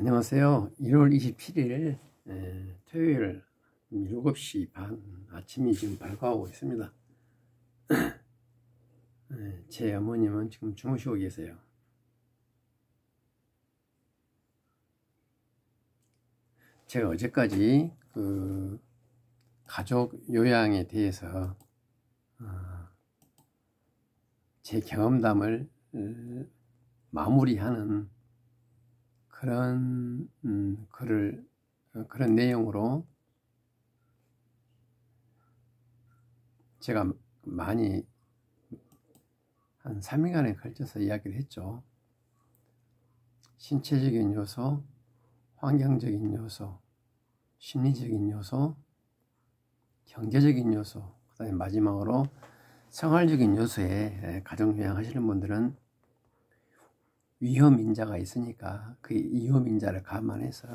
안녕하세요. 1월 27일 토요일 7시 반 아침이 지금 밝아오고 있습니다. 제 어머님은 지금 주무시고 계세요. 제가 어제까지 가족 요양에 대해서 제 경험담을 마무리하는 그런 그런 내용으로 제가 많이 한 3일간에 걸쳐서 이야기를 했죠. 신체적인 요소, 환경적인 요소, 심리적인 요소, 경제적인 요소, 그 다음에 마지막으로 생활적인 요소에 가정요양 하시는 분들은 위험인자가 있으니까 그 위험인자를 감안해서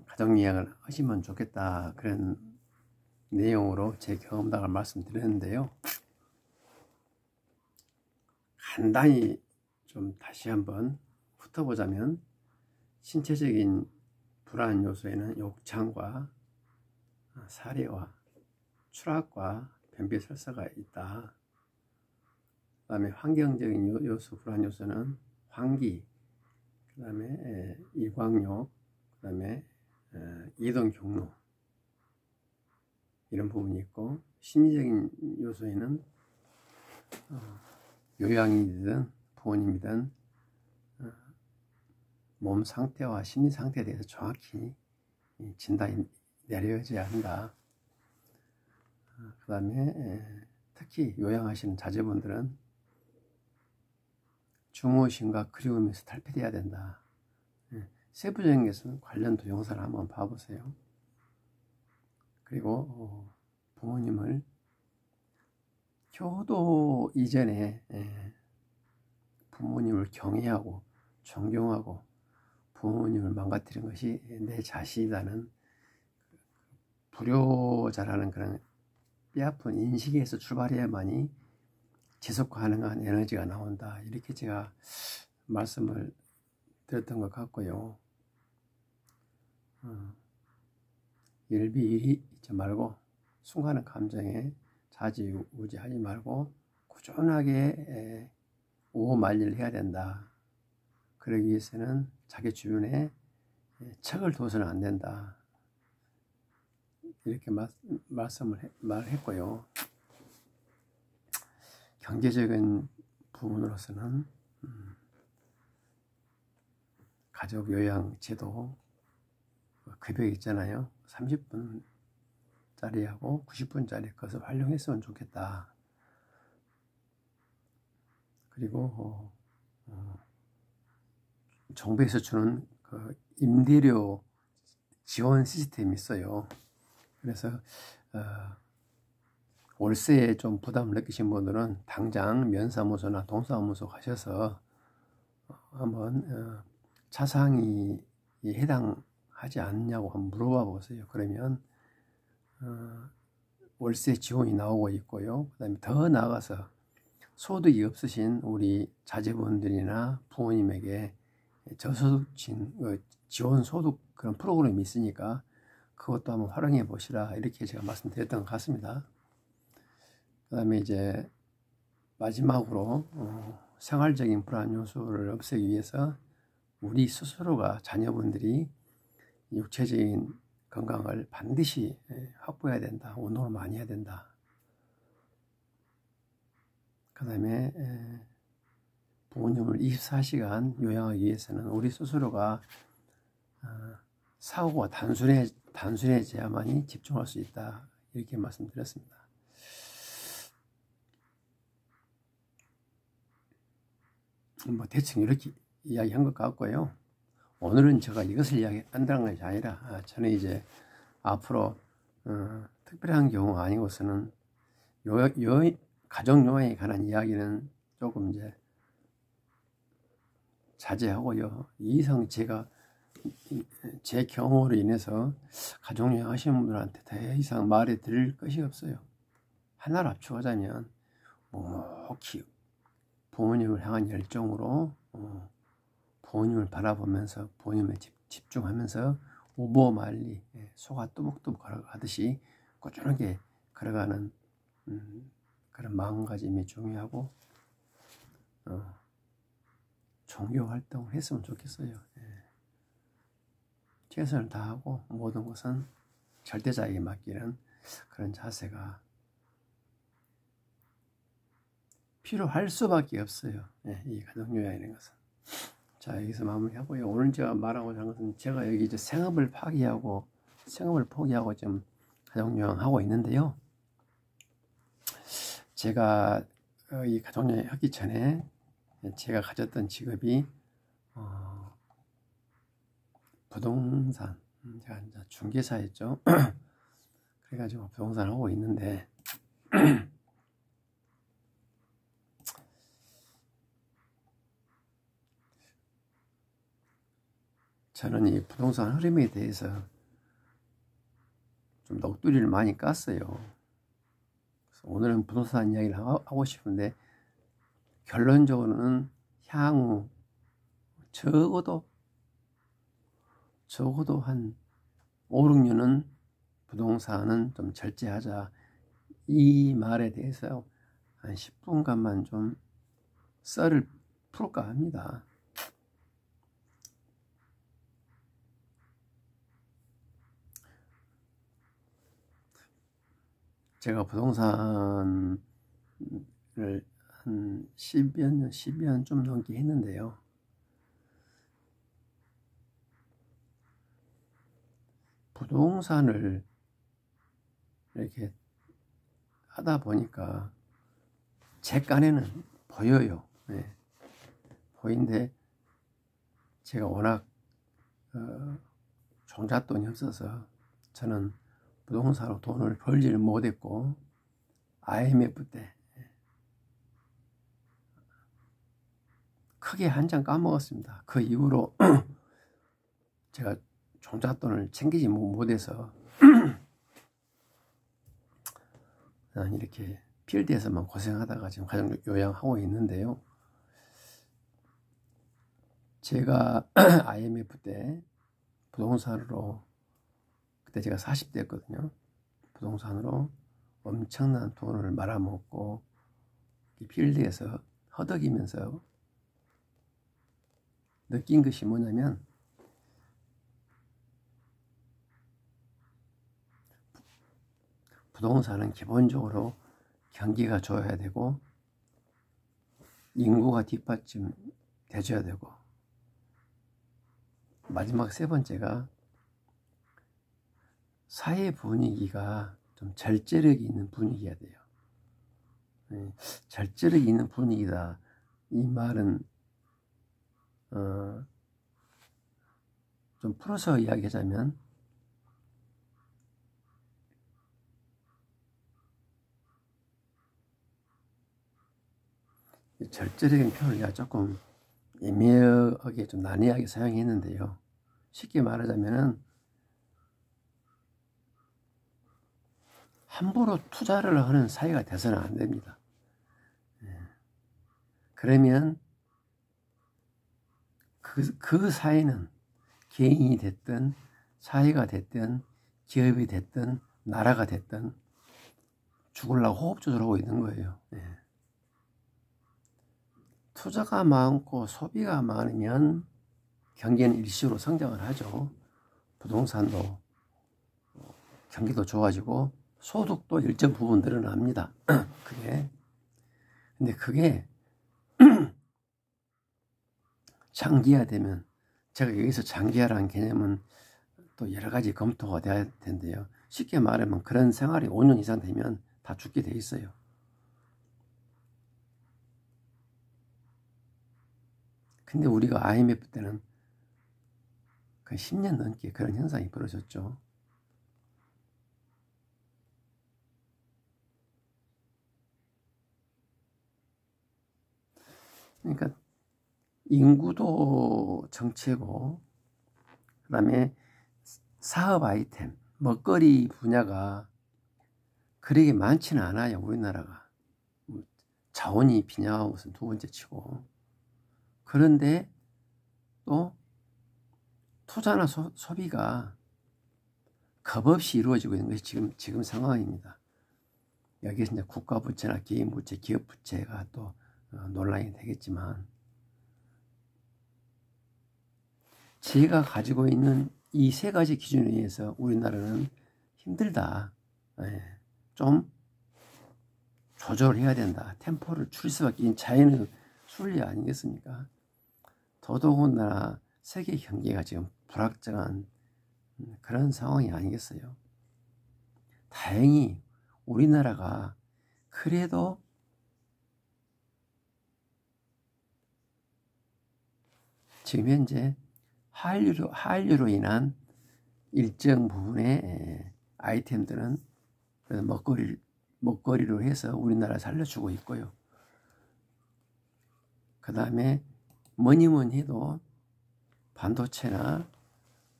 가정요양을 하시면 좋겠다, 그런 내용으로 제 경험담을 말씀드렸는데요. 간단히 좀 다시 한번 훑어보자면, 신체적인 불안 요소에는 욕창과 사례와 추락과 변비설사가 있다. 그 다음에 환경적인 요소, 불안 요소는 환기, 그 다음에 일광욕, 그 다음에 이동 경로, 이런 부분이 있고, 심리적인 요소에는 요양이든 부모님이든 몸 상태와 심리 상태에 대해서 정확히 진단이 내려져야 한다. 그 다음에 특히 요양하시는 자제분들은 중후심과 그리움에서 탈피해야 된다. 세부적인 것은 관련 동영상을 한번 봐보세요. 그리고 부모님을 효도 이전에 부모님을 경외하고 존경하고 부모님을 망가뜨린 것이 내 자신이라는 불효자라는 그런 뼈아픈 인식에서 출발해야만이 지속 가능한 에너지가 나온다, 이렇게 제가 말씀을 드렸던 것 같고요. 일비일이 있지 말고 순간의 감정에 좌지우지하지 말고 꾸준하게 오만리를 해야 된다. 그러기 위해서는 자기 주변에 척을 둬서는 안 된다, 이렇게 말했고요. 경제적인 부분으로서는 가족 요양 제도 급여 있잖아요. 30분짜리하고 90분짜리 것을 활용했으면 좋겠다. 그리고 정부에서 주는 그 임대료 지원 시스템이 있어요. 그래서 월세에 좀 부담을 느끼신 분들은 당장 면사무소나 동사무소 가셔서 한번 차상위 해당하지 않냐고 한번 물어봐 보세요. 그러면 월세 지원이 나오고 있고요. 그 다음에 더 나아가서 소득이 없으신 우리 자제분들이나 부모님에게 저소득층 지원 소득 그런 프로그램이 있으니까 그것도 한번 활용해 보시라, 이렇게 제가 말씀드렸던 것 같습니다. 그 다음에 이제 마지막으로 생활적인 불안 요소를 없애기 위해서 우리 스스로가, 자녀분들이 육체적인 건강을 반드시 확보해야 된다. 운동을 많이 해야 된다. 그 다음에 부모님을 24시간 요양하기 위해서는 우리 스스로가 사고가 단순해져야만이 집중할 수 있다, 이렇게 말씀드렸습니다. 뭐 대충 이렇게 이야기한 것 같고요. 오늘은 제가 이것을 이야기한다는 것이 아니라 저는 이제 앞으로 특별한 경우 아니고서는 가정 요양에 관한 이야기는 조금 이제 자제하고요. 이상 제가 제 경험으로 인해서 가정 요양 하시는 분들한테 더 이상 말해 드릴 것이 없어요. 하나를 압축하자면 묵묵히 부모님을 향한 열정으로 부모님을 바라보면서 부모님에 집중하면서 오보 말리 소가 뚜벅뚜벅 걸어가듯이 꾸준하게 걸어가는 그런 마음가짐이 중요하고 종교 활동을 했으면 좋겠어요. 최선을 다하고 모든 것은 절대자에게 맡기는 그런 자세가 필요할 수밖에 없어요. 이 가정요양이라는 것은. 자, 여기서 마무리하고요. 오늘 제가 말하고자 하는 것은 제가 여기 이제 생업을 포기하고 좀 가정요양하고 있는데요. 제가 이 가정요양 하기 전에 제가 가졌던 직업이 부동산, 제가 이제 중개사였죠. 그래가지고 부동산 하고 있는데 저는 이 부동산 흐름에 대해서 좀 넋두리를 많이 깠어요. 그래서 오늘은 부동산 이야기를 하고 싶은데 결론적으로는 향후 적어도 한 5, 6년은 부동산은 좀 절제하자, 이 말에 대해서 한 10분간만 좀 썰을 풀까 합니다. 제가 부동산을 한 12년 좀 넘게 했는데요. 부동산을 이렇게 하다 보니까 제 깐에는 보여요. 보이는데 제가 워낙 종잣돈이 없어서 저는 부동산으로 돈을 벌지를 못했고 IMF 때 크게 한 장 까먹었습니다. 그 이후로 제가 종잣돈을 챙기지 못해서 이렇게 필드에서만 고생하다가 지금 가정 요양하고 있는데요. 제가 IMF 때 부동산으로, 그때 제가 40대였거든요. 부동산으로 엄청난 돈을 말아먹고 필드에서 허덕이면서 느낀 것이 뭐냐면 부동산은 기본적으로 경기가 좋아야 되고 인구가 뒷받침 돼줘야 되고 마지막 세 번째가 사회 분위기가 좀 절제력이 있는 분위기가 돼요. 절제력이 있는 분위기다, 이 말은 좀 풀어서 이야기하자면 절제적인 표현을 제가 조금 애매하게 좀 난해하게 사용했는데요. 쉽게 말하자면은 함부로 투자를 하는 사회가 돼서는 안 됩니다. 그러면 그 사회는 개인이 됐든 사회가 됐든 기업이 됐든 나라가 됐든 죽으려고 호흡 조절하고 있는 거예요. 투자가 많고 소비가 많으면 경기는 일시로 성장을 하죠. 부동산도 경기도 좋아지고 소득도 일정 부분 늘어납니다. 근데 그게 장기화되면, 제가 여기서 장기화라는 개념은 또 여러 가지 검토가 돼야 텐데요. 쉽게 말하면 그런 생활이 5년 이상 되면 다 죽게 돼 있어요. 근데 우리가 IMF 때는 그 10년 넘게 그런 현상이 벌어졌죠. 그러니까 인구도 정체고, 그 다음에 사업 아이템, 먹거리 분야가 그렇게 많지는 않아요. 우리나라가 자원이 빈약한 것은 두 번째 치고. 그런데 또 투자나 소비가 겁없이 이루어지고 있는 것이 지금 상황입니다. 여기에서 이제 국가 부채나 개인 부채, 기업 부채가 또 논란이 되겠지만, 제가 가지고 있는 이 세 가지 기준에 의해서 우리나라는 힘들다. 좀 조절해야 된다. 템포를 줄일 수밖에 있는 자연의 순리 아니겠습니까? 더더군다나 세계 경제가 지금 불확정한 그런 상황이 아니겠어요. 다행히 우리나라가 그래도 지금 현재 한류로 인한 일정 부분의 아이템들은 먹거리로 해서 우리나라 살려주고 있고요. 그 다음에 뭐니 해도 반도체나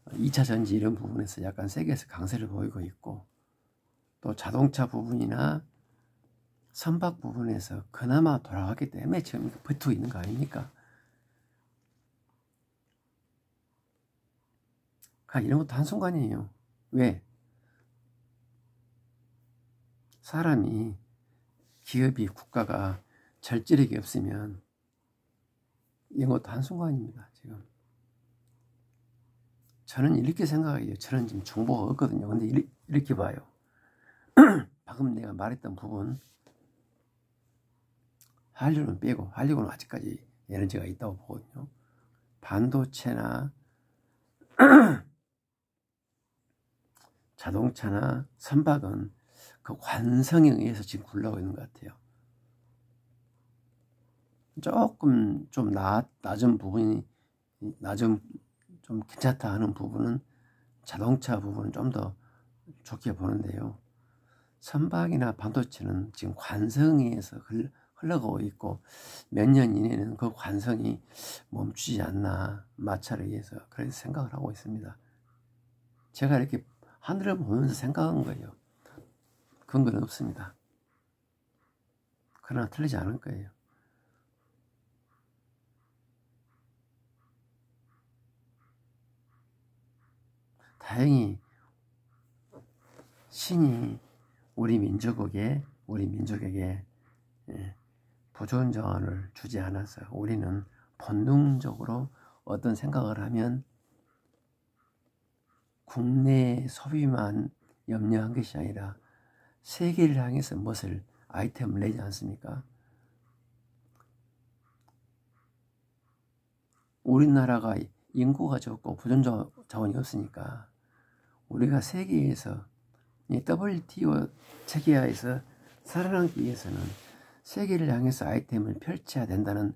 2차 전지 이런 부분에서 약간 세계에서 강세를 보이고 있고, 또 자동차 부분이나 선박 부분에서 그나마 돌아갔기 때문에 지금 버티고 있는 거 아닙니까? 이런 것도 한순간이에요. 왜? 사람이, 기업이, 국가가 절제력이 없으면 이런 것도 한순간입니다. 지금 저는 이렇게 생각해요. 저는 지금 정보가 없거든요. 근데 이렇게 봐요. 방금 내가 말했던 부분, 한류는 빼고, 한류는 아직까지 에너지가 있다고 보거든요. 반도체나 자동차나 선박은 그 관성에 의해서 지금 굴러가고 있는 것 같아요. 조금 좀 낮은 부분이, 좀 괜찮다 하는 부분은 자동차 부분은 좀 더 좋게 보는데요. 선박이나 반도체는 지금 관성에 의해서 흘러가고 있고, 몇 년 이내는 그 관성이 멈추지 않나, 마찰에 의해서 그렇게 생각을 하고 있습니다. 제가 이렇게 하늘을 보면서 생각한 거예요. 근거는 없습니다. 그러나 틀리지 않을 거예요. 다행히 신이 우리 민족에게 부존자원을 주지 않아서 우리는 본능적으로 어떤 생각을 하면 국내 소비만 염려한 것이 아니라 세계를 향해서 무엇을 아이템을 내지 않습니까? 우리나라가 인구가 적고 부존자원이 없으니까 우리가 세계에서 WTO 체계하에서 살아남기 위해서는 세계를 향해서 아이템을 펼쳐야 된다는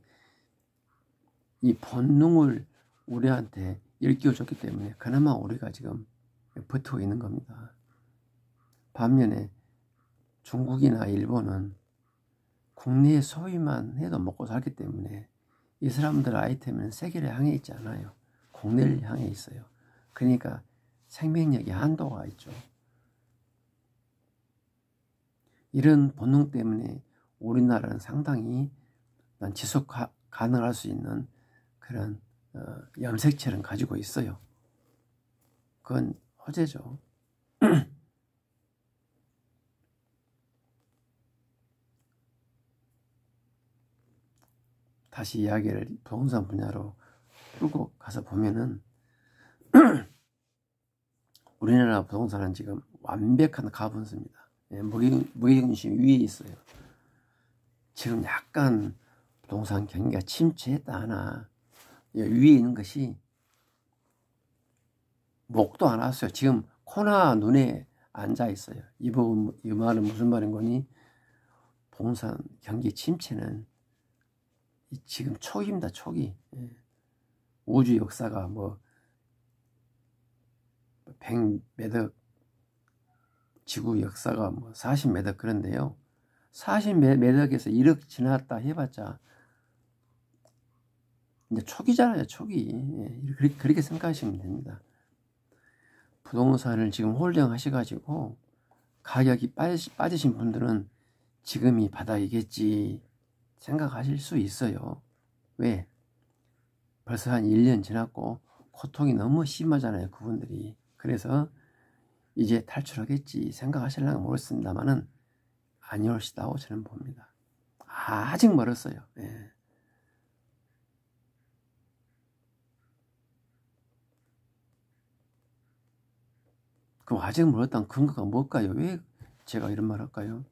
이 본능을 우리한테 일깨워줬기 때문에 그나마 우리가 지금 버티고 있는 겁니다. 반면에 중국이나 일본은 국내의 소비만 해도 먹고 살기 때문에 이 사람들 아이템은 세계를 향해 있지 않아요. 국내를 향해 있어요. 그러니까 생명력에 한도가 있죠. 이런 본능 때문에 우리나라는 상당히 지속 가능할 수 있는 그런 염색체를 가지고 있어요. 그건 호재죠. 다시 이야기를 부동산 분야로 끌고 가서 보면은 우리나라 부동산은 지금 완벽한 가분수입니다. 무게중심이 위에 있어요. 지금 약간 부동산 경기가 침체했다 하나 위에 있는 것이 목도 안 왔어요. 지금 코나 눈에 앉아 있어요. 이 말은 무슨 말인 거니? 부동산 경기 침체는 지금 초기입니다. 초기. 우주 역사가 100매덕, 지구 역사가 40매덕 그런데요. 40매덕에서 1억 지났다 해봤자 이제 초기잖아요. 초기. 그렇게 생각하시면 됩니다. 부동산을 지금 홀딩 하셔가지고 가격이 빠지신 분들은 지금이 바닥이겠지 생각하실 수 있어요. 왜? 벌써 한 1년 지났고 고통이 너무 심하잖아요, 그분들이. 그래서 이제 탈출하겠지 생각하실려나 모르겠습니다만은 아니올시다고 저는 봅니다. 아직 멀었어요. 예. 그럼 아직 멀었다는 근거가 뭘까요? 왜 제가 이런 말 할까요?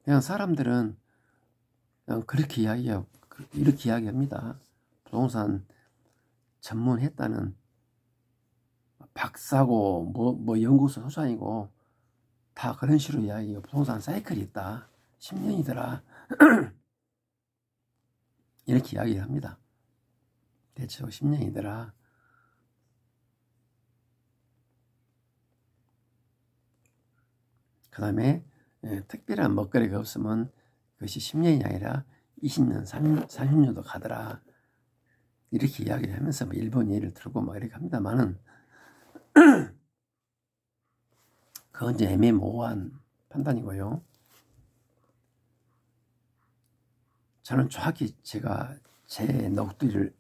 그냥 사람들은 그냥 그렇게 이렇게 이야기합니다. 부동산 전문했다는 박사고 뭐 연구소 소장이고 다 그런 식으로 이야기해요. 부동산 사이클이 있다. 10년이더라. 이렇게 이야기를 합니다. 대체로 10년이더라. 그 다음에 특별한 먹거리가 없으면 그것이 10년이 아니라 20년, 30년도 가더라. 이렇게 이야기를 하면서 뭐 일본 예를 들고 막 이렇게 합니다만은 그건 이제 애매모호한 판단이고요. 저는 정확히 제가 제 넋두리를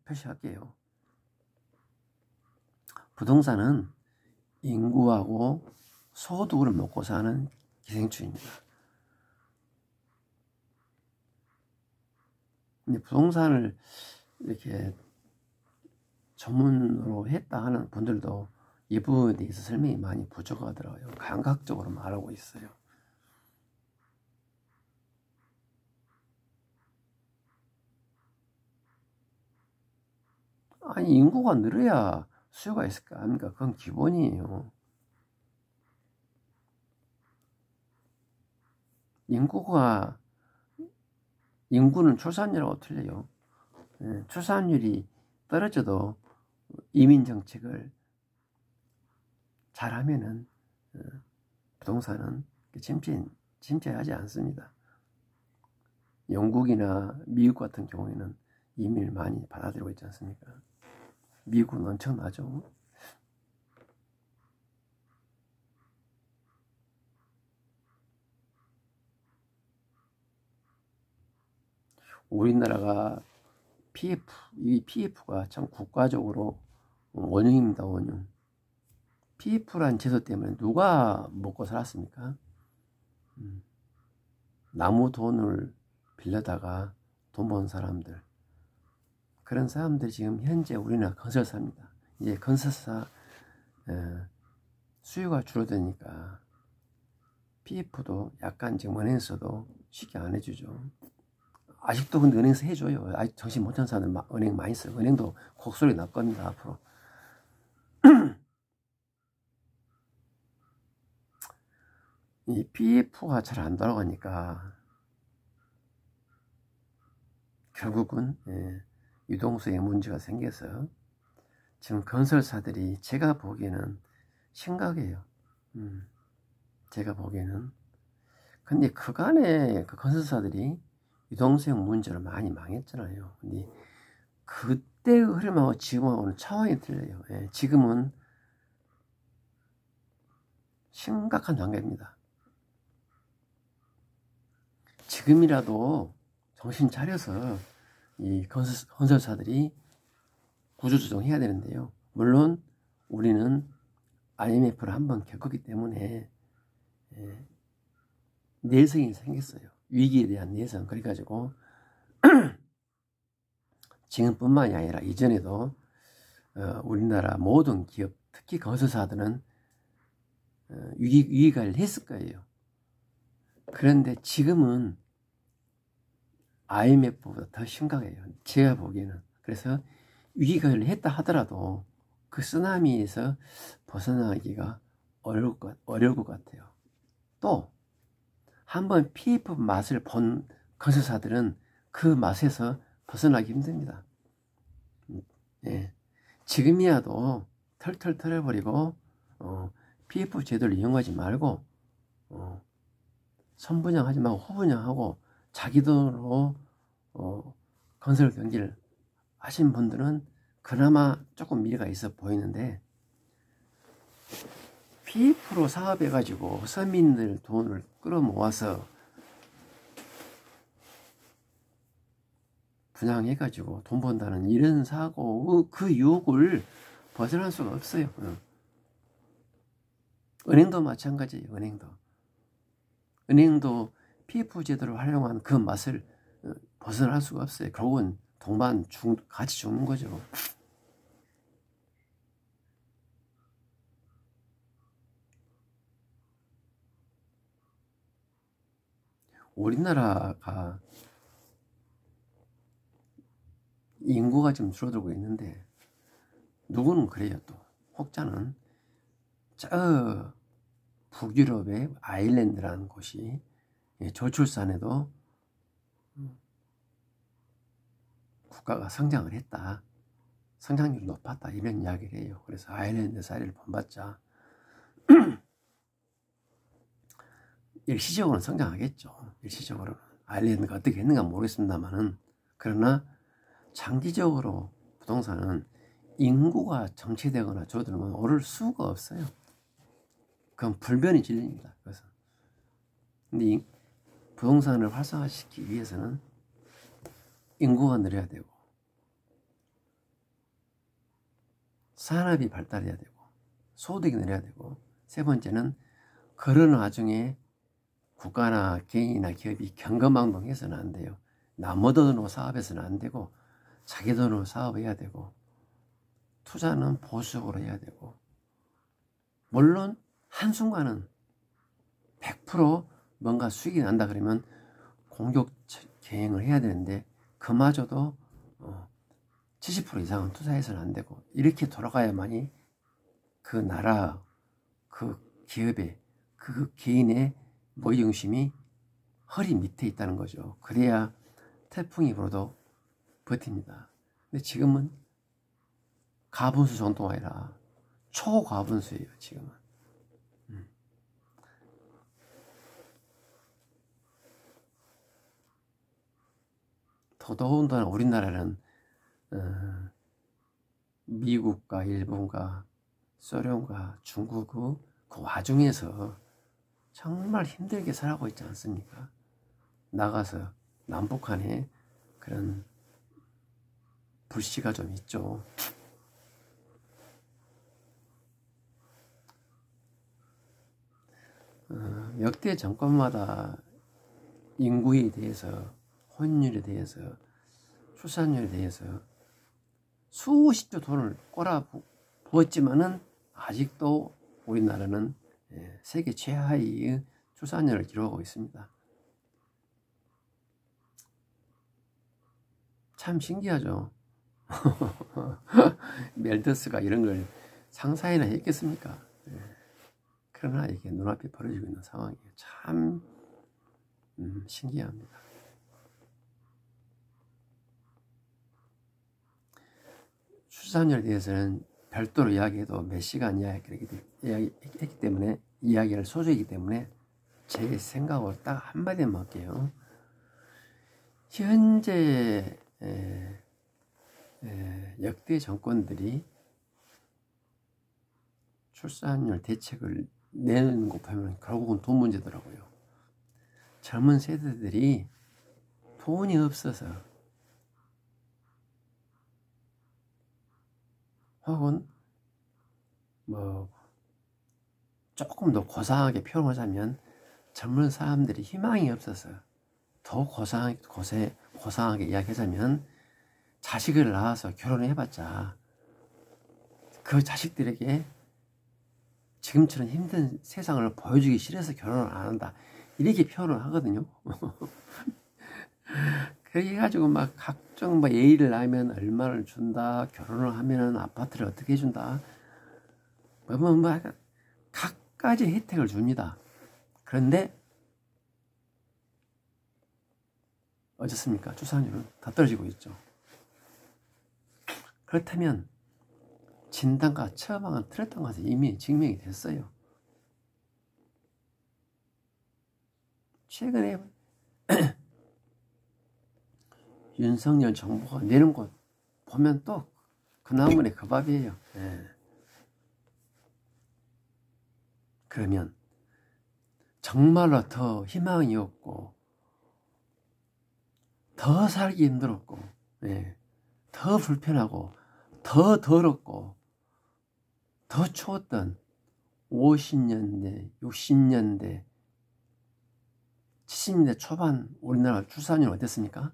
표시할게요. 부동산은 인구하고 소득을 먹고 사는 기생충입니다. 근데 부동산을 이렇게 전문으로 했다 하는 분들도 이 부분에 대해서 설명이 많이 부족하더라고요. 감각적으로 말하고 있어요. 아니, 인구가 늘어야 수요가 있을 거 아닙니까? 그건 기본이에요. 인구는 출산율하고 틀려요. 출산율이 떨어져도 이민 정책을 잘하면은 부동산은 침체하지 않습니다. 영국이나 미국 같은 경우에는 이민을 많이 받아들이고 있지 않습니까? 미국은 엄청나죠. 우리나라가 이 PF가 참 국가적으로 원흉입니다, 원흉. PF란 제도 때문에 누가 먹고 살았습니까? 나무 돈을 빌려다가 돈 번 사람들. 그런 사람들이 지금 현재 우리나라 건설사입니다. 이제 건설사 수요가 줄어드니까 PF도 약간 지금 은행에서도 쉽게 안 해주죠. 아직도 근데 은행에서 해줘요. 아직 정신 못 차린 사람들 은행 많이 써요. 은행도 곡소리 날 겁니다, 앞으로. 이 PF가 잘 안 돌아가니까 결국은 유동성에 문제가 생겨서 지금 건설사들이 제가 보기에는 심각해요. 제가 보기에는. 근데 그간에 그 건설사들이 유동성 문제로 많이 망했잖아요. 근데 그때의 흐름하고 지금하고는 차원이 틀려요. 지금은 심각한 단계입니다. 지금이라도 정신 차려서 이 건설사들이 구조조정해야 되는데요. 물론 우리는 IMF를 한번 겪었기 때문에 내성이 생겼어요. 위기에 대한 내성. 그래가지고 지금뿐만이 아니라 이전에도 우리나라 모든 기업, 특히 건설사들은 위기관리를 했을 거예요. 그런데 지금은 IMF보다 더 심각해요. 제가 보기에는. 그래서 위기관리를 했다 하더라도 그 쓰나미에서 벗어나기가 어려울 것 같아요. 또 한번 PF 맛을 본 건설사들은 그 맛에서 벗어나기 힘듭니다. 지금이라도 털털 털어버리고 PF 제도를 이용하지 말고 선분양하지 말고 후분양하고 자기 돈으로 건설 경기를 하신 분들은 그나마 조금 미래가 있어 보이는데 PF로 사업해가지고 서민들 돈을 끌어모아서 분양해가지고 돈 번다는 이런 사고, 그 유혹을 벗어날 수가 없어요. 은행도 마찬가지예요. 은행도 PF 제도를 활용한 그 맛을 벗어날 수가 없어요. 결국은 동반 같이 죽는 거죠. 우리나라가 인구가 좀 줄어들고 있는데 누구는 그래요. 또 혹자는 저 북유럽의 아일랜드라는 곳이 저출산에도 국가가 성장을 했다, 성장률이 높았다, 이런 이야기를 해요. 그래서 아일랜드 사례를 본받자 일시적으로는 성장하겠죠. 일시적으로는 아일랜드가 어떻게 했는가 모르겠습니다만은, 그러나 장기적으로 부동산은 인구가 정체되거나 줄어들면 오를 수가 없어요. 그건 불변의 진리입니다. 그래서 근데 부동산을 활성화시키기 위해서는 인구가 늘어야 되고 산업이 발달해야 되고 소득이 늘어야 되고, 세 번째는 그런 와중에 국가나 개인이나 기업이 경거망동해서는 안 돼요. 남의 돈으로 사업해서는 안 되고 자기 돈으로 사업해야 되고, 투자는 보수적으로 해야 되고, 물론 한순간은 100% 뭔가 수익이 난다 그러면 공격 경영을 해야 되는데, 그마저도 70% 이상은 투자해서는 안 되고, 이렇게 돌아가야만이 그 나라, 그 기업의, 그 개인의 모의중심이 허리 밑에 있다는 거죠. 그래야 태풍이 불어도 버팁니다. 근데 지금은 가분수 정도가 아니라 초가분수예요. 지금은. 더더군다나 우리나라는 미국과 일본과 소련과 중국 그 와중에서 정말 힘들게 살아가고 있지 않습니까? 나가서 남북한에 그런 불씨가 좀 있죠. 역대 정권마다 인구에 대해서, 혼인율에 대해서, 출산율에 대해서 수십조 돈을 꼬라 부었지만은 아직도 우리나라는 세계 최하위의 출산율을 기록하고 있습니다. 참 신기하죠. 멜더스가 이런 걸 상상이나 했겠습니까? 그러나 이게 눈앞에 벌어지고 있는 상황이에요. 참 신기합니다. 출산율에 대해서는 별도로 이야기해도 몇 시간 이야기했기 때문에, 이야기를 소재이기 때문에 제 생각으로 딱 한마디만 할게요. 현재 역대 정권들이 출산율 대책을 내는 거 보면 결국은 돈 문제더라고요. 젊은 세대들이 돈이 없어서, 혹은 뭐 조금 더 고상하게 표현하자면 젊은 사람들이 희망이 없어서, 더 고상하게 이야기하자면 자식을 낳아서 결혼을 해봤자 그 자식들에게 지금처럼 힘든 세상을 보여주기 싫어서 결혼을 안 한다, 이렇게 표현을 하거든요. 그렇게 해가지고 막 각종 예의를 하면 얼마를 준다, 결혼을 하면 아파트를 어떻게 해준다, 각가지 혜택을 줍니다. 그런데 어떻습니까? 출산율은 다 떨어지고 있죠. 그렇다면 진단과 처방은 틀렸던 것은 이미 증명이 됐어요. 최근에 윤석열 정부가 내는 것 보면 또 그 나무에 그 밥이에요. 그러면 정말로 더 희망이 없고 더 살기 힘들었고 예, 더 불편하고 더 더럽고 더 추웠던 50년대, 60년대, 70년대 초반 우리나라 출산율 어땠습니까?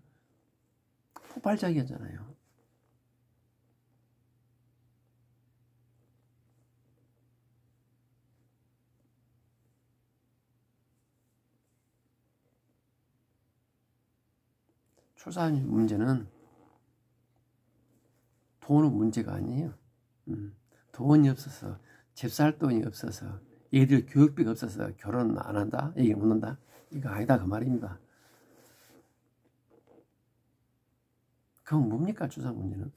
폭발적이었잖아요. 출산율 문제는 돈은 문제가 아니에요. 돈이 없어서, 집 살 돈이 없어서, 애들 교육비가 없어서 결혼 안 한다? 얘기 못 한다? 이거 아니다 그 말입니다. 그건 뭡니까 출산 문제는?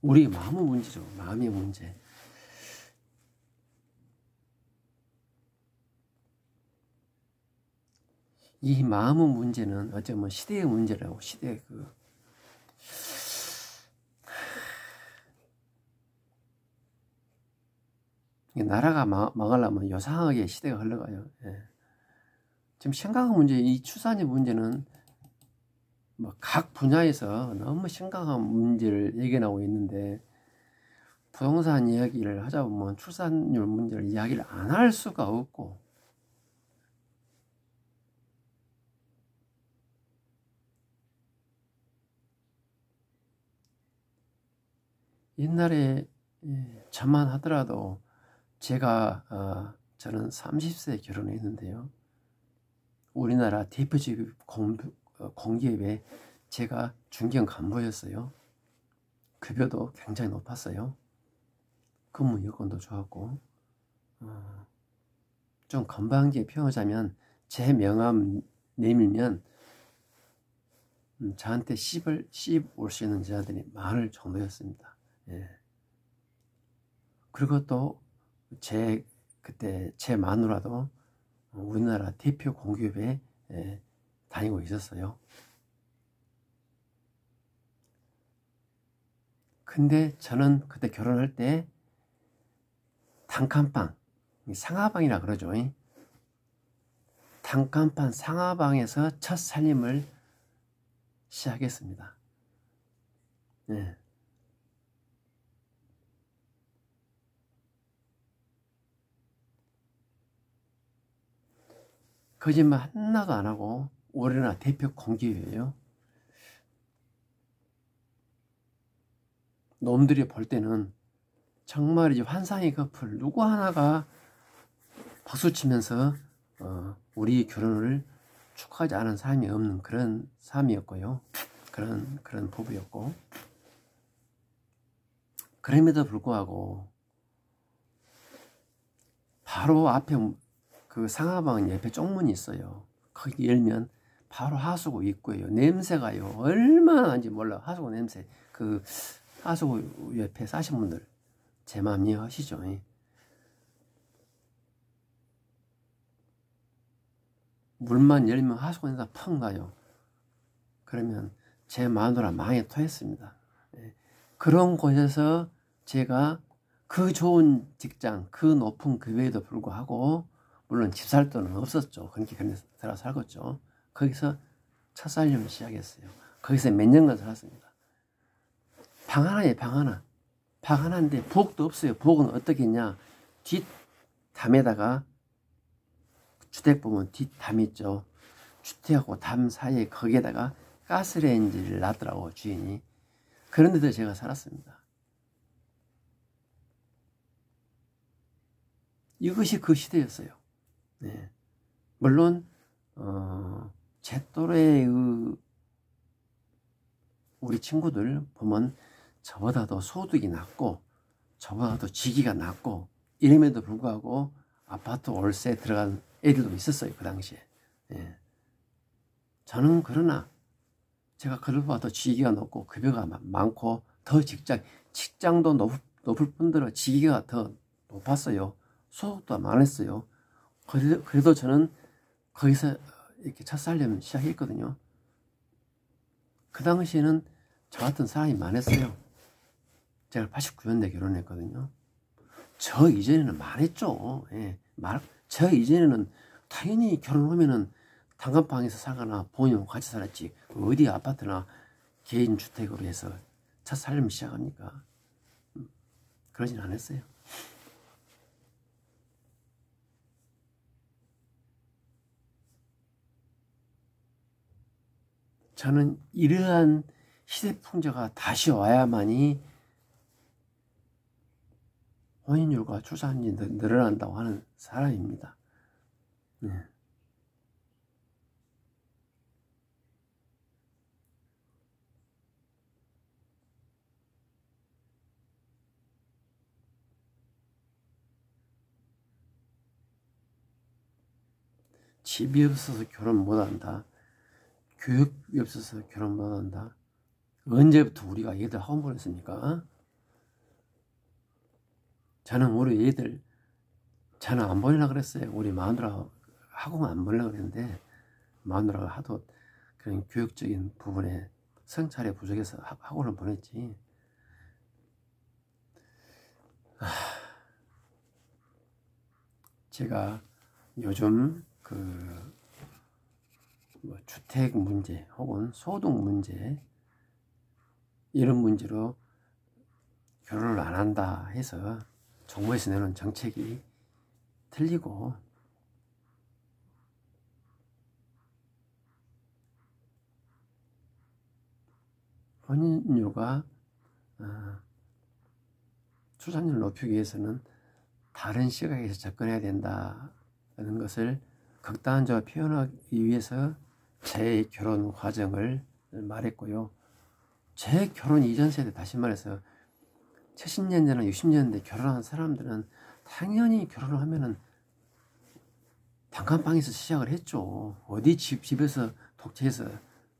우리 마음의 문제죠. 마음의 문제. 이 마음의 문제는 어쩌면 시대의 문제라고, 시대의 나라가 망하려면 요상하게 시대가 흘러가요. 예. 지금 심각한 문제, 이 출산의 문제는 뭐 각 분야에서 너무 심각한 문제를 얘기하고 있는데, 부동산 이야기를 하자 보면 출산율 문제를 이야기를 안 할 수가 없고, 옛날에 저만 하더라도 저는 30세에 결혼했는데요. 우리나라 대표적 공기업에 제가 중견 간부였어요. 급여도 굉장히 높았어요. 근무 여건도 좋았고, 좀 건방지게 표현하자면 제 명함 내밀면 저한테 씹 올 수 있는 여자들이 많을 정도였습니다. 예. 그리고 또 그때 제 마누라도 우리나라 대표 공기업에 다니고 있었어요. 근데 저는 그때 결혼할 때 단칸방, 상하방이라 그러죠. 단칸방 상하방에서 첫 살림을 시작했습니다. 네. 거짓말 하나도 안 하고 우리나라 대표 공기업이에요. 놈들이 볼 때는 정말 이제 환상의 커플 누구 하나가 박수치면서 우리 결혼을 축하하지 않은 사람이 없는 그런 삶이었고요. 그런 부부였고, 그럼에도 불구하고 바로 앞에 그 상하방 옆에 쪽문이 있어요. 거기 열면 바로 하수구 입구예요. 냄새가요 얼마나 나는지 몰라. 하수구 냄새. 그 하수구 옆에 사신 분들 제 마음 이해하시죠? 물만 열면 하수구 냄새가 펑 나요. 그러면 제 마누라 망에 토했습니다. 그런 곳에서 제가 그 좋은 직장, 그 높은 급여에도 불구하고, 물론 집 살 돈은 없었죠. 그렇게 들어 살겠죠. 거기서 첫 살림을 시작했어요. 거기서 몇 년간 살았습니다. 방 하나에 방 하나. 방 하나인데 부엌도 없어요. 부엌은 어떻게 했냐. 뒷담에다가, 주택 보면 뒷담 있죠. 주택하고 담 사이에 거기에다가 가스레인지를 놨더라고, 주인이. 그런데도 제가 살았습니다. 이것이 그 시대였어요. 네. 물론 제 또래의 우리 친구들 보면 저보다도 소득이 낮고 저보다도 직위가 낮고 이름에도 불구하고 아파트 월세 들어간 애들도 있었어요. 그 당시에. 네. 저는 그러나 제가 그들보다 더 직위가 높고 급여가 많고 더 직장도 높을 뿐더러 직위가 더 높았어요. 소득도 많았어요. 그래도 저는 거기서 이렇게 첫 살림을 시작했거든요. 그 당시에는 저 같은 사람이 많았어요. 제가 89년대 결혼했거든요. 저 이전에는 많았죠. 저 이전에는 당연히 결혼하면은 단칸방에서 살거나 부모님하고 같이 살았지. 어디 아파트나 개인 주택으로 해서 첫 살림을 시작합니까? 그러진 않았어요. 저는 이러한 시대 풍조가 다시 와야만이 혼인율과 출산율이 늘어난다고 하는 사람입니다. 네. 집이 없어서 결혼 못한다. 교육이 없어서 결혼 못한다. 언제부터 우리가 얘들 학원 보냈습니까? 저는 우리 애들 저는 안 보내려고 그랬어요. 우리 마누라 학원 안 보내려고 그랬는데 마누라가 하도 그런 교육적인 부분에 성찰에 부족해서 학원을 보냈지. 제가 요즘 주택 문제 혹은 소득 문제 이런 문제로 결혼을 안 한다 해서 정부에서 내놓은 정책이 틀리고 혼인율과 출산율을 높이기 위해서는 다른 시각에서 접근해야 된다는 것을 극단적으로 표현하기 위해서 제 결혼 과정을 말했고요. 제 결혼 이전 세대, 다시 말해서 70년대나 60년대 결혼한 사람들은 당연히 결혼을 하면은 단칸방에서 시작을 했죠. 어디 집에서 독채해서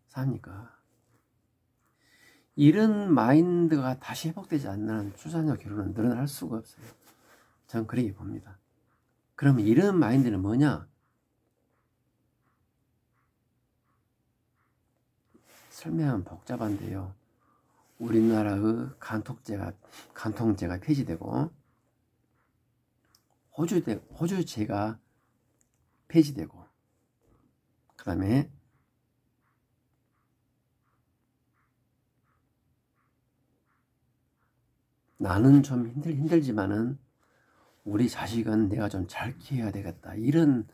삽니까? 이런 마인드가 다시 회복되지 않는 출산과 결혼은 늘어날 수가 없어요. 저는 그렇게 봅니다. 그러면 이런 마인드는 뭐냐? 설명은 복잡한데요. 우리나라의 간통죄가 폐지되고 호주제가 폐지되고 그 다음에 나는 좀 힘들지만은 우리 자식은 내가 좀 잘 키워야 되겠다 이런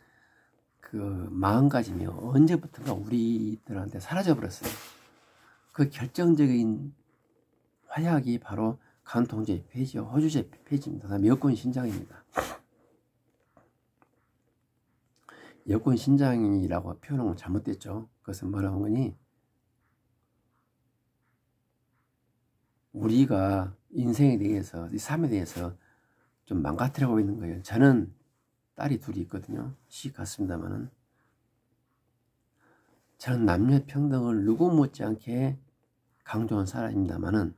마음가짐이 언제부턴가 우리들한테 사라져버렸어요. 그 결정적인 화약이 바로 간통죄 폐지와 호주제 폐지입니다. 그다음에 여권 신장입니다. 여권 신장이라고 표현한 건 잘못됐죠. 그것은 뭐라고 하니 우리가 인생에 대해서, 이 삶에 대해서 좀 망가뜨리고 있는 거예요. 저는 딸이 둘이 있거든요. 시집 갔습니다만은 저는 남녀 평등을 누구 못지않게 강조한 사람입니다만은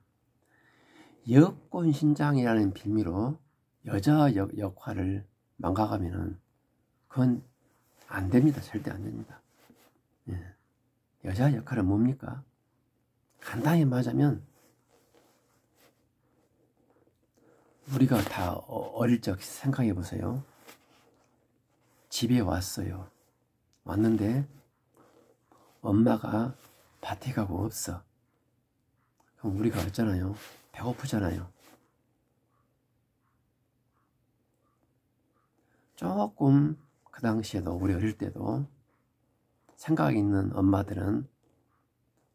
여권 신장이라는 빌미로 여자 역할을 망가가면은 그건 안 됩니다. 절대 안 됩니다. 예. 여자 역할은 뭡니까? 간단히 말하자면 우리가 다 어릴 적 생각해 보세요. 집에 왔어요. 왔는데 엄마가 밭에 가고 없어. 그럼 우리가 어쩌나요? 배고프잖아요. 조금 그 당시에도 우리 어릴 때도 생각 있는 엄마들은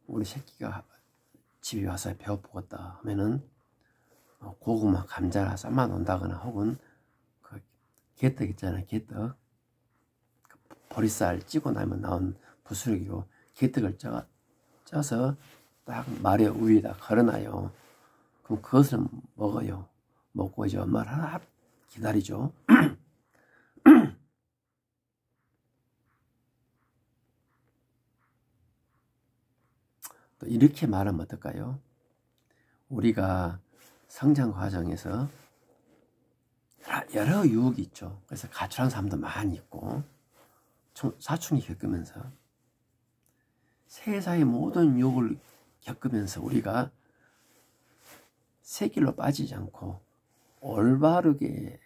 우리 새끼가 집에 와서 배고프겠다 하면은 고구마, 감자 삶아 놓는다거나 혹은 그 개떡 있잖아요. 개떡 보리쌀 찌고 나면 나온 부스러기로 개떡을 쪄서 딱 말의 위에다 걸어놔요. 그럼 그것을 먹어요. 먹고 이제 엄마를 하나 기다리죠. 또 이렇게 말하면 어떨까요? 우리가 성장 과정에서 여러 유혹이 있죠. 그래서 가출한 사람도 많이 있고 사춘기 겪으면서 세상의 모든 유혹을 겪으면서 우리가 새 길로 빠지지 않고 올바르게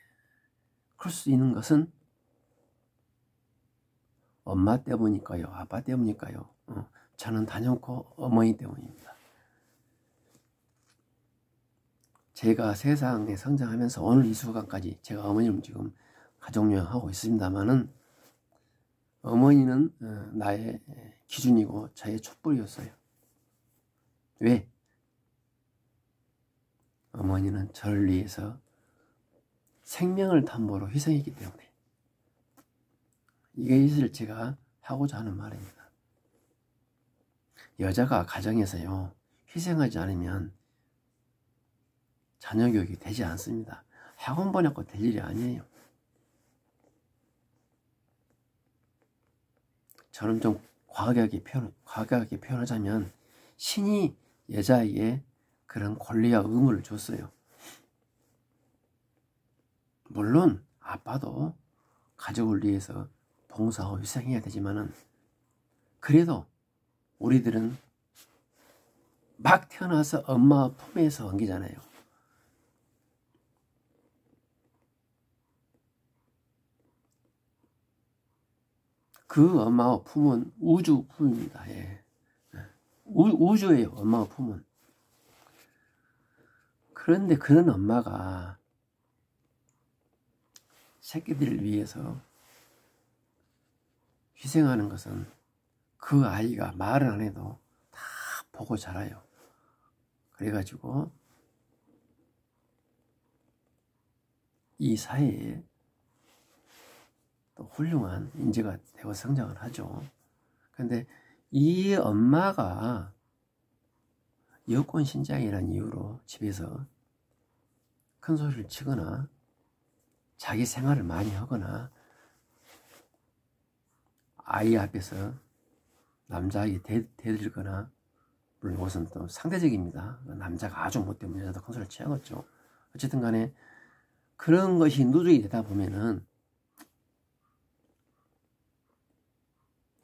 클 수 있는 것은 엄마 때문일까요? 아빠 때문일까요? 저는 단연코 어머니 때문입니다. 제가 세상에 성장하면서 오늘 이 순간까지 제가 어머니를 지금 가족요양하고 있습니다만은 어머니는 나의 기준이고 저의 촛불이었어요. 왜? 어머니는 저를 위해서 생명을 담보로 희생했기 때문에. 이것을 제가 하고자 하는 말입니다. 여자가 가정에서요, 희생하지 않으면 자녀 교육이 되지 않습니다. 학원 보내고 될 일이 아니에요. 저는 좀 과하게 표현하자면 신이 여자에게 그런 권리와 의무를 줬어요. 물론 아빠도 가족을 위해서 봉사하고 희생해야 되지만은 그래도 우리들은 막 태어나서 엄마 품에서 온 게잖아요. 그 엄마의 품은 우주 품입니다. 예. 우주예요, 엄마의 품은. 그런데 그런 엄마가 새끼들을 위해서 희생하는 것은 그 아이가 말을 안 해도 다 보고 자라요. 그래가지고 이 사회에 또 훌륭한 인재가 되고 성장을 하죠. 그런데 이 엄마가 여권 신장이라는 이유로 집에서 큰 소리를 치거나 자기 생활을 많이 하거나 아이 앞에서 남자에게 대들거나, 물론 이것은 또 상대적입니다. 남자가 아주 못되면 여자도 큰 소리를 치야겠죠. 어쨌든 간에 그런 것이 누적이 되다 보면은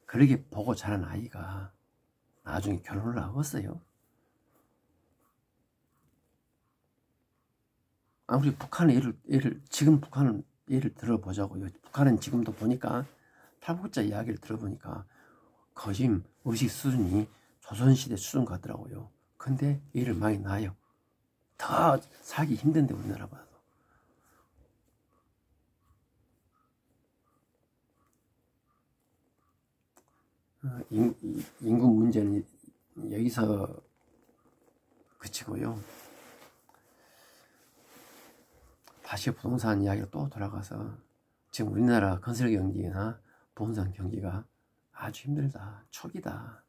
그렇게 보고 자란 아이가 나중에 결혼을 하겠어요. 아무리 북한의 지금 북한은 예를 들어보자고요. 북한은 지금도 보니까 탈북자 이야기를 들어보니까 거짐 의식 수준이 조선시대 수준 같더라고요. 근데 애를 많이 낳아요. 더 살기 힘든데 우리나라 봐도. 인구 문제는 여기서 그치고요. 다시 부동산 이야기로 또 돌아가서 지금 우리나라 건설 경기나 부동산 경기가 아주 힘들다. 초기다.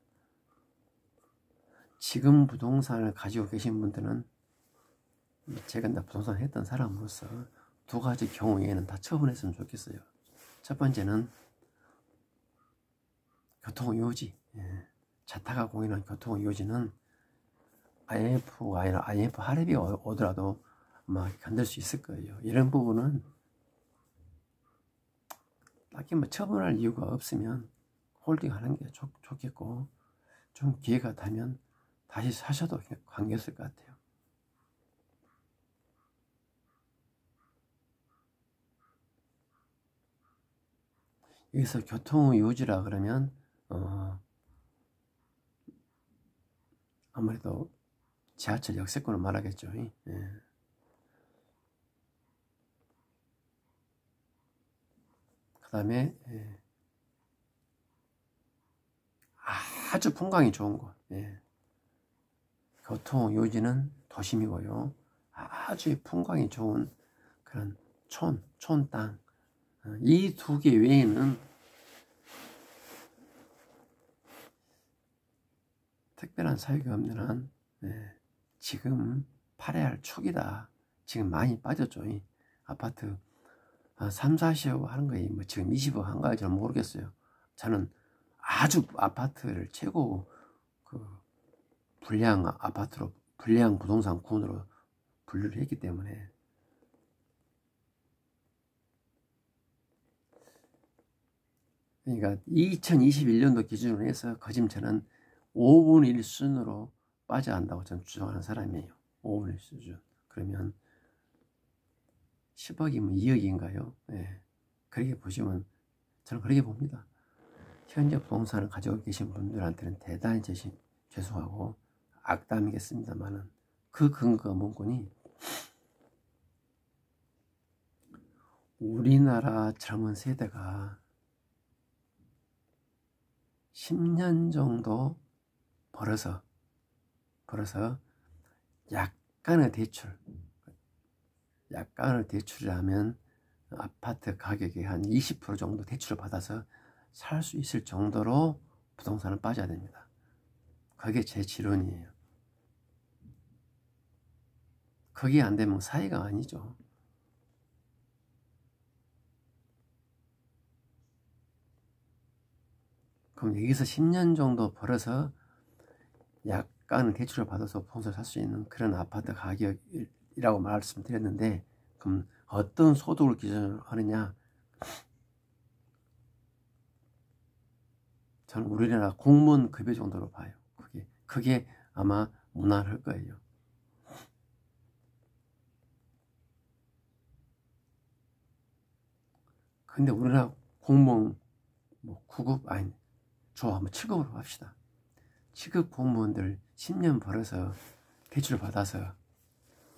지금 부동산을 가지고 계신 분들은 제가 부동산 했던 사람으로서 두 가지 경우에는 다 처분했으면 좋겠어요. 첫 번째는 교통요지. 자타가 공인한 교통요지는 IMF가 아니라 IMF 할애비가 오더라도 아마 견딜 수 있을 거예요. 이런 부분은 딱히 처분할 이유가 없으면 홀딩하는 게 좋겠고, 좀 기회가 되면 다시 사셔도 관계없을 것 같아요. 여기서 교통요지라 그러면 아무래도 지하철 역세권을 말하겠죠. 그 다음에 아주 풍광이 좋은 곳. 교통요지는 도심이고요. 아주 풍광이 좋은 그런 촌 땅. 이 두 개 외에는 특별한 사유가 없는 한 지금 팔아야 할 초기다. 지금 많이 빠졌죠. 아파트 3, 40억 하는 거에 지금 20억 한가요? 잘 모르겠어요. 저는 아주 아파트를 최고 불량 아파트로, 불량 부동산 군으로 분류를 했기 때문에 그러니까 2021년도 기준으로 해서 거짐차는 5분의 1 수준으로 빠져야 한다고 저는 주장하는 사람이에요. 5분의 1 수준. 그러면 10억이면 2억인가요? 그렇게 보시면 저는 그렇게 봅니다. 현재 부동산을 가지고 계신 분들한테는 대단히 죄송하고 악담이겠습니다만은 그 근거가 뭔거니 우리나라 젊은 세대가 10년 정도 벌어서 약간의 대출을 하면 아파트 가격의 한 20% 정도 대출을 받아서 살 수 있을 정도로 부동산은 빠져야 됩니다. 그게 제 지론이에요. 그게 안 되면 사회가 아니죠. 그럼 여기서 10년 정도 벌어서 약간 대출을 받아서 부동산을 살 수 있는 그런 아파트 가격이라고 말씀드렸는데, 그럼 어떤 소득을 기준으로 하느냐? 저는 우리나라 공무원 급여 정도로 봐요. 그게 아마 무난할 거예요. 근데 우리나라 공무원 9급 아니 좋아, 한번 7급으로 합시다. 7급 공무원들 10년 벌어서 대출 받아서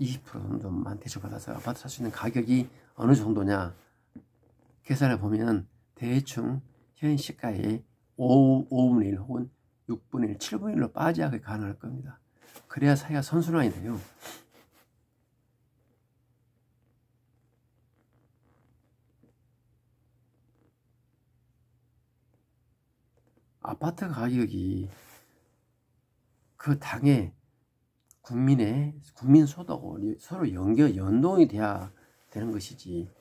20% 정도만 대출 받아서 아파트 살 수 있는 가격이 어느 정도냐 계산해 보면 대충 현 시가의 5분의 1 혹은 6분의 1, 7분의 1로 빠져야 그게 가능할 겁니다. 그래야 사회가 선순환이 돼요. 아파트 가격이 그 당의 국민 소득하고 서로 연동이 돼야 되는 것이지,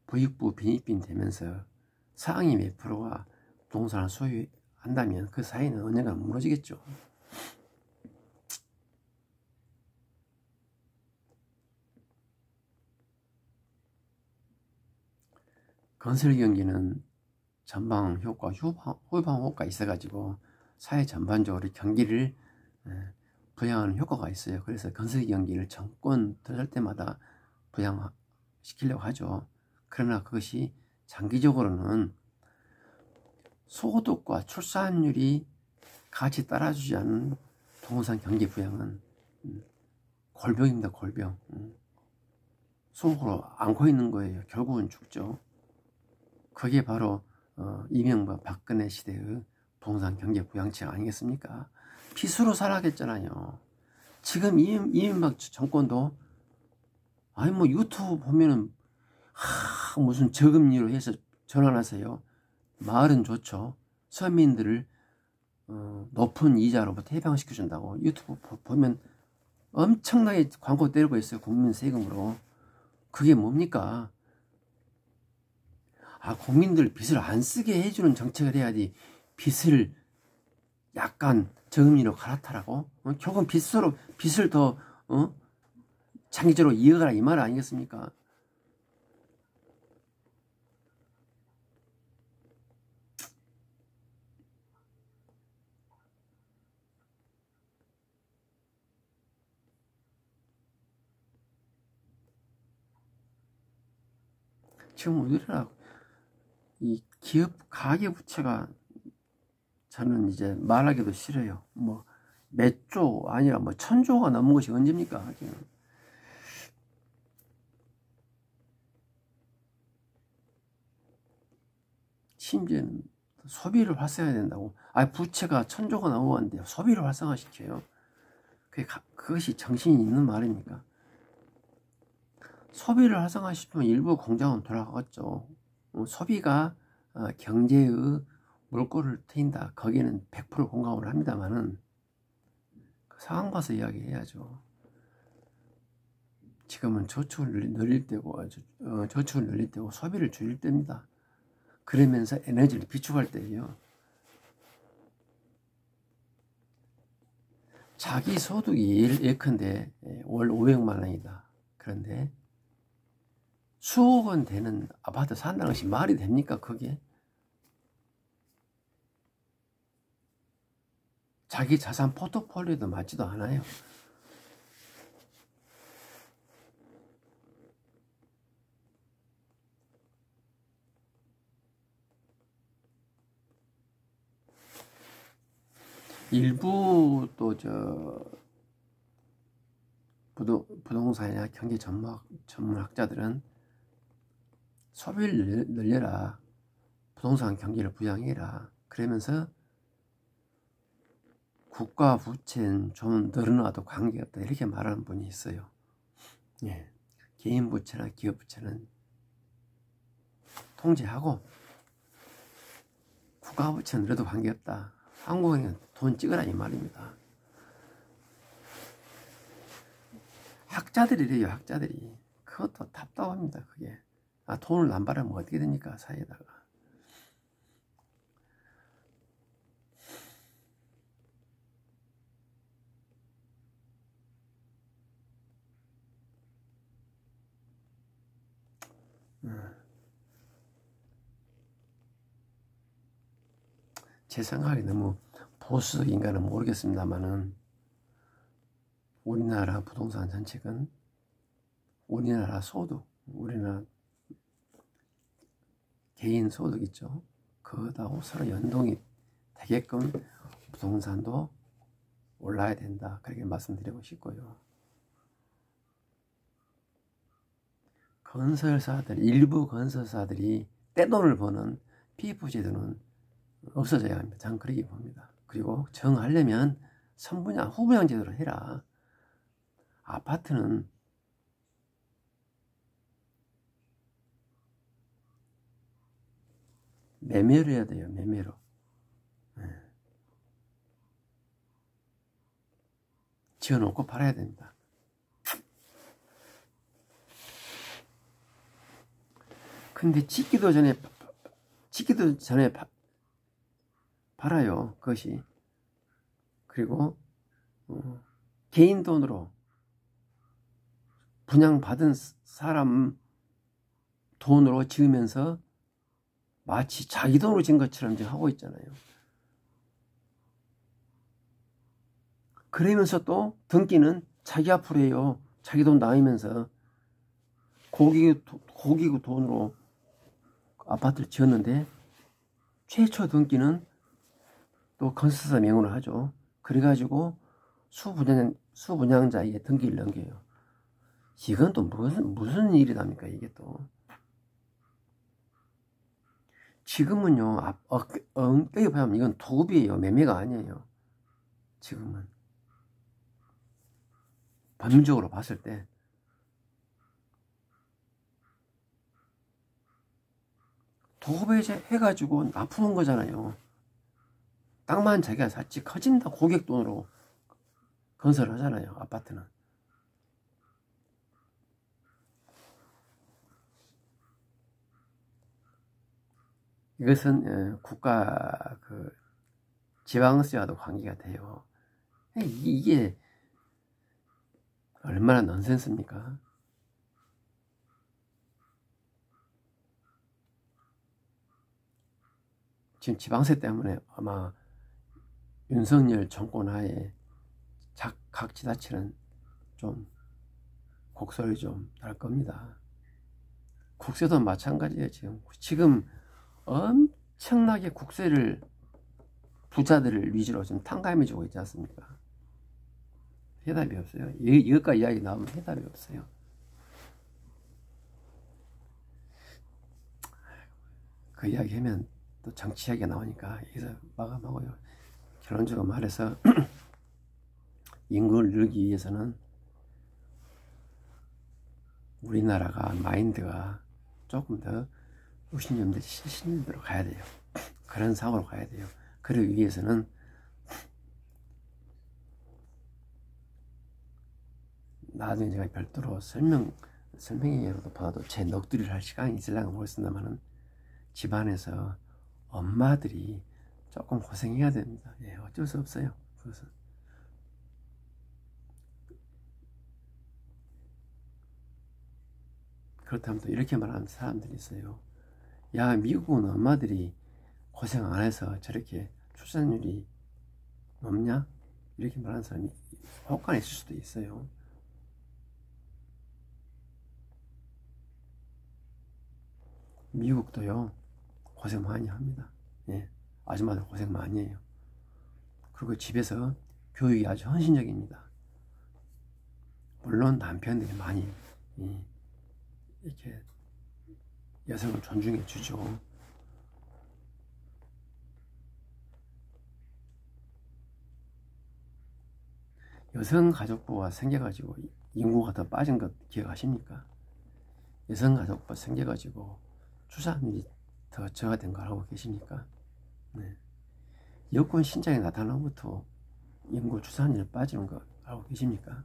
부익부 빈익빈 되면서 상위 몇 프로가 부동산을 소유한다면 그 사회는 언젠가 무너지겠죠. 건설 경기는 전방 효과, 후방 효과 있어가지고 사회 전반적으로 경기를 부양하는 효과가 있어요. 그래서 건설 경기를 정권 들어설 때마다 부양시키려고 하죠. 그러나 그것이 장기적으로는 소득과 출산율이 같이 따라주지 않는 부동산 경기 부양은 골병입니다. 골병. 속으로 안고 있는 거예요. 결국은 죽죠. 그게 바로 이명박 박근혜 시대의 부동산 경제 부양책 아니겠습니까? 빚으로 살아겠잖아요. 지금 이명박 정권도 유튜브 보면은 무슨 저금리로 해서 전환하세요. 마을은 좋죠. 서민들을 높은 이자로부터 해방시켜준다고 유튜브 보면 엄청나게 광고 때리고 있어요. 국민 세금으로. 그게 뭡니까? 국민들 빚을 안 쓰게 해주는 정책을 해야지 빚을 약간 저금리로 갈아타라고? 결국은 빚을 더 장기적으로 이어가라 이 말 아니겠습니까? 지금 우리나라 이 기업 가계부채가 저는 이제 말하기도 싫어요. 몇 조 아니라 1000조가 넘은 것이 언제입니까? 지금. 심지어는 소비를 활성화해야 된다고. 부채가 1000조가 넘어갔는데 소비를 활성화시켜요. 그것이 정신이 있는 말입니까? 소비를 활성화시키면 일부 공장은 돌아가겠죠. 소비가 경제의 물꼬를 트인다. 거기에는 100% 공감을 합니다만은 그 상황 봐서 이야기해야죠. 지금은 저축을 늘릴 때고 소비를 줄일 때입니다. 그러면서 에너지를 비축할 때예요. 자기 소득이 예컨대 월 500만 원이다. 그런데 수억 원 되는 아파트 산다는 것이 말이 됩니까? 그게? 자기 자산 포트폴리오도 맞지도 않아요. 일부 또 부동산이나 경제 전문학자들은 소비를 늘려라, 부동산 경기를 부양해라, 그러면서 국가 부채는 좀 늘어나도 관계없다, 이렇게 말하는 분이 있어요. 예. 개인 부채나 기업 부채는 통제하고 국가 부채는 늘어도 관계없다, 한국은행 돈 찍으라, 이 말입니다. 학자들이래요, 학자들이. 그것도 답답합니다, 그게. 돈을 안 받으면 어떻게 됩니까, 사회에다가. 제 생각이 너무 보수인가는 모르겠습니다만은, 우리나라 부동산 정책은 우리나라 소득, 우리나라 개인 소득 있죠, 그거하고 서로 연동이 되게끔 부동산도 올라야 된다, 그렇게 말씀드리고 싶고요. 일부 건설사들이 떼돈을 버는 PF 제도는 없어져야 합니다. 저는 그렇게 봅니다. 그리고 정하려면 선분양, 후분양 제도를 해라. 아파트는 매매로 해야 돼요, 매매로. 지어놓고 팔아야 됩니다. 근데 짓기도 전에 팔아요, 그것이. 그리고 개인 돈으로 분양받은 사람 돈으로 지으면서 마치 자기 돈으로 지은 것처럼 지금 하고 있잖아요. 그러면서 또 등기는 자기 앞으로 해요. 자기 돈 나오면서 고기구 돈으로 아파트를 지었는데 최초 등기는 또 건설사 명의로 하죠. 그래가지고 수분양자에게 등기를 넘겨요. 이건 또 무슨 일이랍니까, 이게 또. 지금은요, 엄격히 보면 이건 도급이에요, 매매가 아니에요. 지금은 법률적으로 봤을 때 도급에 해가지고 납품한 거잖아요. 땅만 자기가 샀지 커진다 고객 돈으로 건설을 하잖아요, 아파트는. 이것은 국가 지방세와도 관계가 돼요. 이게 얼마나 넌센스입니까? 지금 지방세 때문에 아마 윤석열 정권 하에 각 지자체는 좀 곡소리 좀 날 겁니다. 국세도 마찬가지예요. 지금 엄청나게 국세를 부자들을 위주로 좀 탕감해주고 있지 않습니까? 해답이 없어요. 이것까지 이야기 나오면 해답이 없어요. 그 이야기 하면 또 정치 이야기가 나오니까 여기서 마감하고요. 결론적으로 말해서 인구를 늘리기 위해서는 우리나라가 마인드가 조금 더 60년대, 70년대로 가야 돼요. 그런 상황으로 가야 돼요. 그러기 위해서는 나중에 제가 별도로 설명회로도 봐도 제 넋두리를 할 시간이 있으려고 모르겠습니다만은 집안에서 엄마들이 조금 고생해야 됩니다. 예, 어쩔 수 없어요. 그것은. 그렇다면 또 이렇게 말하는 사람들이 있어요. 야, 미국은 엄마들이 고생 안 해서 저렇게 출산율이 높냐? 이렇게 말하는 사람이 혹간에 있을 수도 있어요. 미국도요, 고생 많이 합니다. 예, 아줌마들 고생 많이 해요. 그리고 집에서 교육이 아주 헌신적입니다. 물론 남편들이 많이 이렇게 여성을 존중해 주죠. 여성가족부가 생겨가지고 인구가 더 빠진 것 기억하십니까? 여성가족부가 생겨가지고 출산율이 더 저하된 거 알고 계십니까? 네. 여권 신장이 나타난 것부터 인구 출산율이 빠지는 거 알고 계십니까?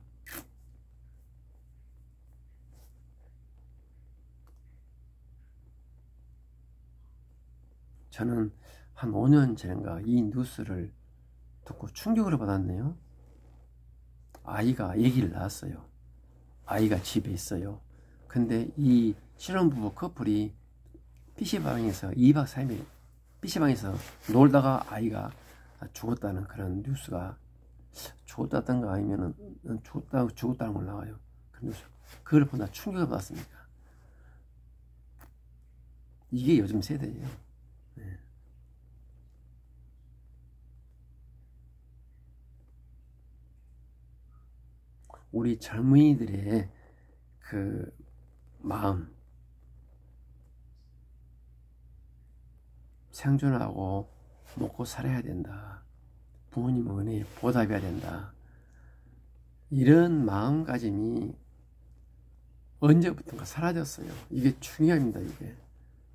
저는 한 5년 전인가 이 뉴스를 듣고 충격을 받았네요. 아이가 얘기를 낳았어요. 아이가 집에 있어요. 근데 이 신혼부부 커플이 PC방에서 2박 3일 PC방에서 놀다가 아이가 죽었다는 그런 뉴스가, 죽었다던가 아니면은 죽었다는 걸 나와요. 그 뉴스. 그걸 보다 충격을 받았습니다. 이게 요즘 세대예요. 네. 우리 젊은이들의 그 마음, 생존하고 먹고 살아야 된다, 부모님 은혜에 보답해야 된다, 이런 마음가짐이 언제부턴가 사라졌어요. 이게 중요합니다.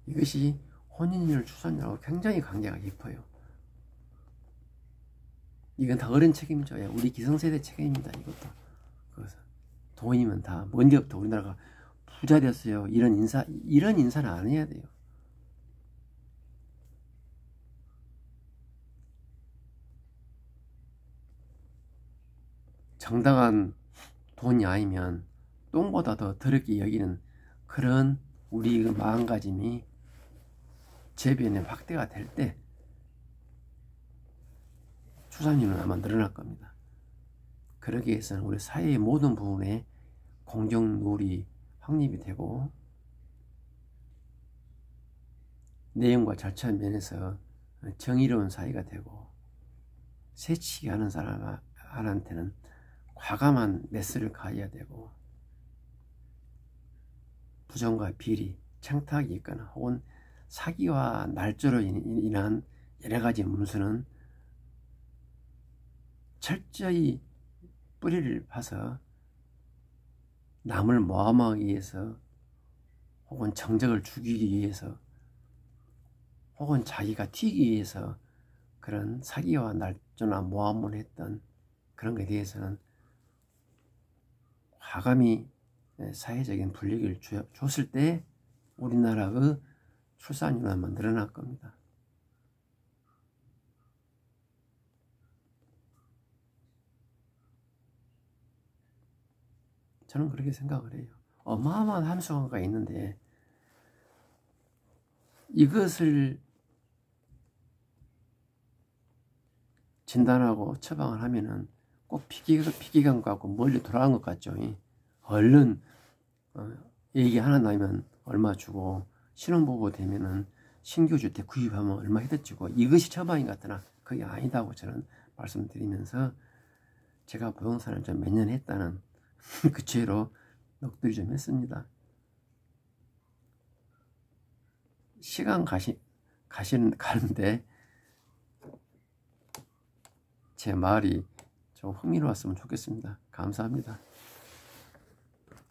이것이 혼인율, 출산율하고 굉장히 관계가 깊어요. 이건 다 어른 책임이죠. 우리 기성세대 책임입니다. 이것도. 그래서 돈이면 다 먼저부터 우리나라가 부자 됐어요, 이런 인사는 안 해야 돼요. 정당한 돈이 아니면 똥보다 더 더럽게 여기는 그런 우리 그 마음가짐이 재변에 확대가 될 때 출산율은 아마 늘어날 겁니다. 그러기 위해서는 우리 사회의 모든 부분에 공정룰이 확립이 되고 내용과 절차 면에서 정의로운 사회가 되고 새치기 하는 사람한테는 과감한 메스를 가해야 되고 부정과 비리, 청탁이 있거나 혹은 사기와 날조로 인한 여러 가지 문수는 철저히 뿌리를 파서 남을 모함하기 위해서 혹은 정적을 죽이기 위해서 혹은 자기가 튀기 위해서 그런 사기와 날조나 모함을 했던 그런 것에 대해서는 과감히 사회적인 불이익을 줬을 때 우리나라의 출산율은 아마 늘어날 겁니다. 저는 그렇게 생각을 해요. 어마어마한 함수가 있는데 이것을 진단하고 처방을 하면은 꼭 피기감 갖고 멀리 돌아간 것 같죠. 얼른 얘기 하나 나면 얼마 주고 신혼부부 되면은 신규 주택 구입하면 얼마 해드지고 이것이 처방인 것 같으나 그게 아니다고 저는 말씀드리면서 제가 부동산을 좀 몇 년 했다는 그 죄로 넋두리 좀 했습니다. 시간 가는데 제 말이 좀 흥미로웠으면 좋겠습니다. 감사합니다.